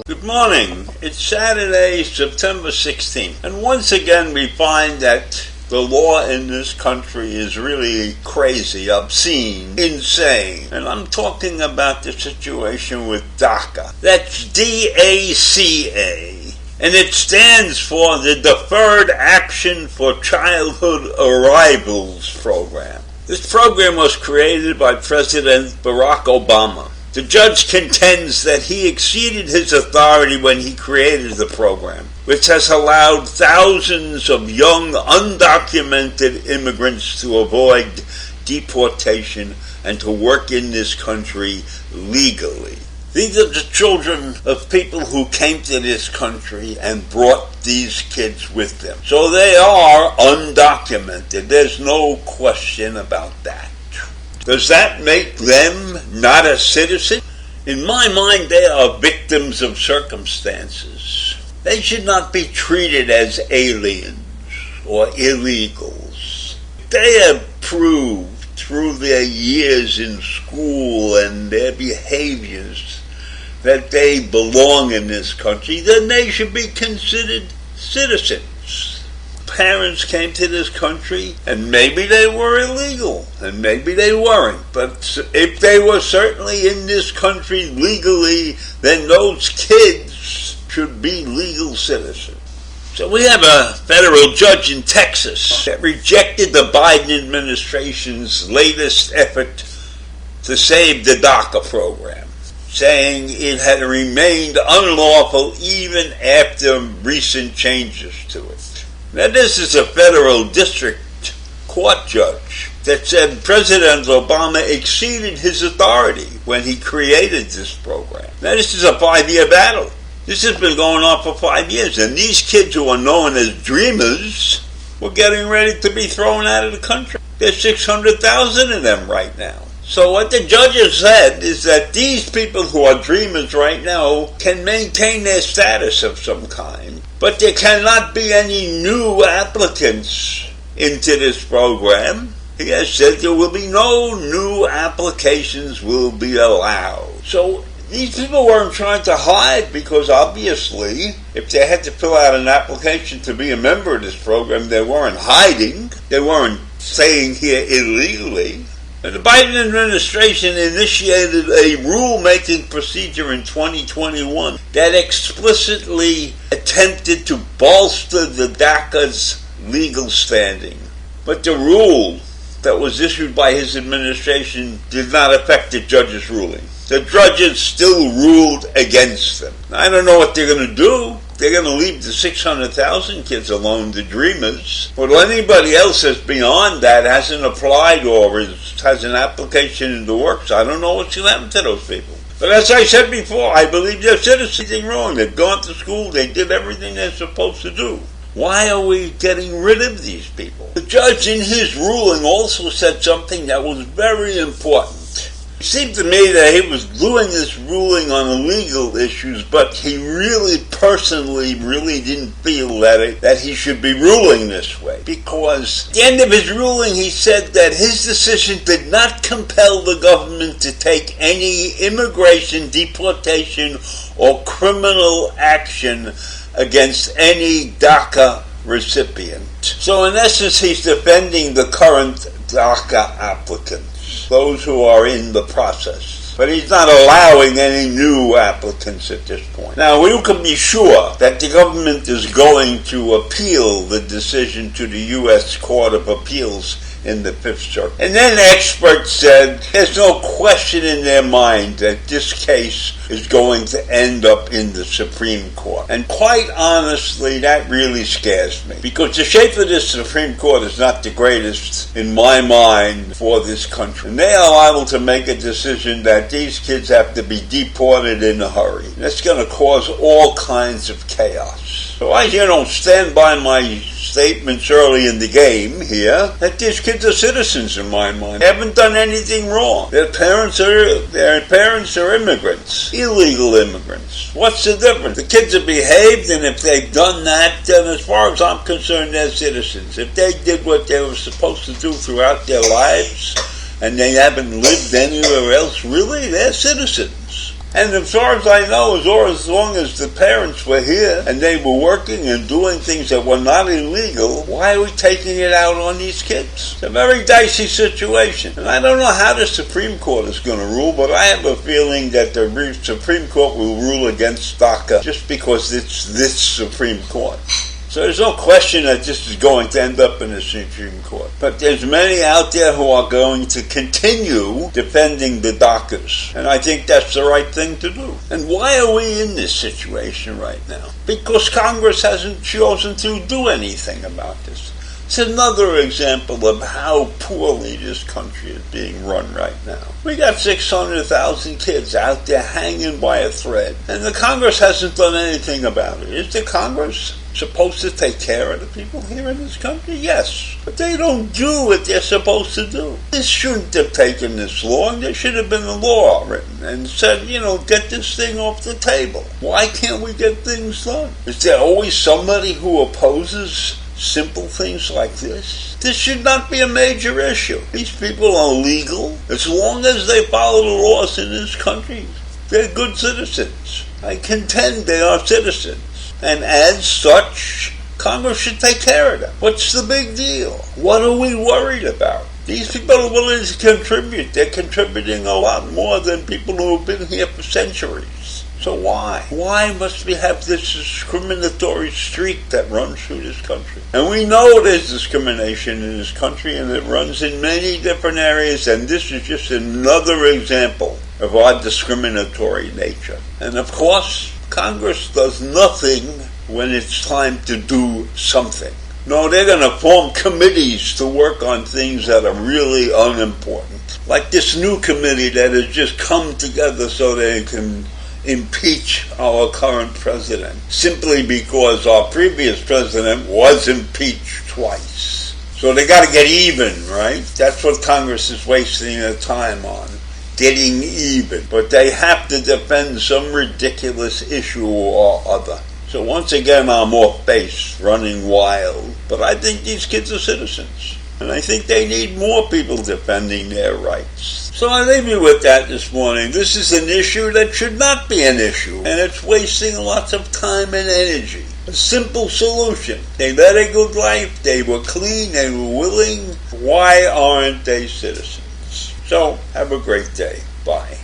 Good morning. It's Saturday, September 16th, and once again we find that the law in this country is really crazy, obscene, insane. And I'm talking about the situation with DACA. That's DACA. And it stands for the Deferred Action for Childhood Arrivals Program. This program was created by President Barack Obama. The judge contends that he exceeded his authority when he created the program, which has allowed thousands of young, undocumented immigrants to avoid deportation and to work in this country legally. These are the children of people who came to this country and brought these kids with them. So they are undocumented. There's no question about that. Does that make them not a citizen? In my mind, they are victims of circumstances. They should not be treated as aliens or illegals. They have proved through their years in school and their behaviors that they belong in this country, then they should be considered citizens. Parents came to this country and maybe they were illegal and maybe they weren't, but if they were certainly in this country legally, then those kids should be legal citizens. So we have a federal judge in Texas that rejected the Biden administration's latest effort to save the DACA program, saying it had remained unlawful even after recent changes to it. Now, this is a federal district court judge that said President Obama exceeded his authority when he created this program. Now, this is a 5-year battle. This has been going on for 5 years, and these kids who are known as dreamers were getting ready to be thrown out of the country. There's 600,000 of them right now. So what the judge has said is that these people who are dreamers right now can maintain their status of some kind, but there cannot be any new applicants into this program. He has said there will be no new applications will be allowed. So these people weren't trying to hide, because obviously if they had to fill out an application to be a member of this program, they weren't hiding. They weren't staying here illegally. And the Biden administration initiated a rulemaking procedure in 2021 that explicitly attempted to bolster the DACA's legal standing. But the rule that was issued by his administration did not affect the judge's ruling. The judges still ruled against them. I don't know what they're going to do. They're going to leave the 600,000 kids alone, the dreamers. But anybody else that's beyond that hasn't applied or has an application in the works, I don't know what's going to happen to those people. But as I said before, I believe they're citizens. Nothing wrong. They've gone to school. They did everything they're supposed to do. Why are we getting rid of these people? The judge in his ruling also said something that was very important. It seemed to me that he was doing this ruling on legal issues, but he really personally didn't feel that he should be ruling this way. Because at the end of his ruling, he said that his decision did not compel the government to take any immigration, deportation, or criminal action against any DACA recipient. So in essence, he's defending the current DACA applicants, those who are in the process. But he's not allowing any new applicants at this point. Now, we can be sure that the government is going to appeal the decision to the U.S. Court of Appeals in the Fifth Circuit. And then experts said there's no question in their mind that this case is going to end up in the Supreme Court. And quite honestly, that really scares me, because the shape of this Supreme Court is not the greatest in my mind for this country. And they are liable to make a decision that these kids have to be deported in a hurry. That's going to cause all kinds of chaos. So I, stand by my statements early in the game here that these kids are citizens in my mind. They haven't done anything wrong. Their parents are immigrants, illegal immigrants. What's the difference? The kids have behaved, and if they've done that, then as far as I'm concerned, they're citizens. If they did what they were supposed to do throughout their lives, and they haven't lived anywhere else, really, they're citizens. And as far as I know, as long as the parents were here and they were working and doing things that were not illegal, why are we taking it out on these kids? It's a very dicey situation. And I don't know how the Supreme Court is going to rule, but I have a feeling that the Supreme Court will rule against DACA just because it's this Supreme Court. So there's no question that this is going to end up in the Supreme Court. But there's many out there who are going to continue defending the DACAs. And I think that's the right thing to do. And why are we in this situation right now? Because Congress hasn't chosen to do anything about this. It's another example of how poorly this country is being run right now. We got 600,000 kids out there hanging by a thread, and the Congress hasn't done anything about it. Is the Congress supposed to take care of the people here in this country? Yes. But they don't do what they're supposed to do. This shouldn't have taken this long. There should have been a law written and said, get this thing off the table. Why can't we get things done? Is there always somebody who opposes simple things like this? This should not be a major issue. These people are legal. As long as they follow the laws in this country, they're good citizens. I contend they are citizens. And as such, Congress should take care of them. What's the big deal? What are we worried about? These people are willing to contribute. They're contributing a lot more than people who have been here for centuries. So why? Why must we have this discriminatory streak that runs through this country? And we know there's discrimination in this country, and it runs in many different areas, and this is just another example of our discriminatory nature. And of course, Congress does nothing when it's time to do something. No, they're going to form committees to work on things that are really unimportant. Like this new committee that has just come together so they can impeach our current president, simply because our previous president was impeached twice. So they got to get even, right? That's what Congress is wasting their time on. Getting even, but they have to defend some ridiculous issue or other. So once again, I'm off base, running wild, but I think these kids are citizens, and I think they need more people defending their rights. So I leave you with that this morning. This is an issue that should not be an issue, and it's wasting lots of time and energy. A simple solution. They led a good life, they were clean, they were willing. Why aren't they citizens? So, have a great day. Bye.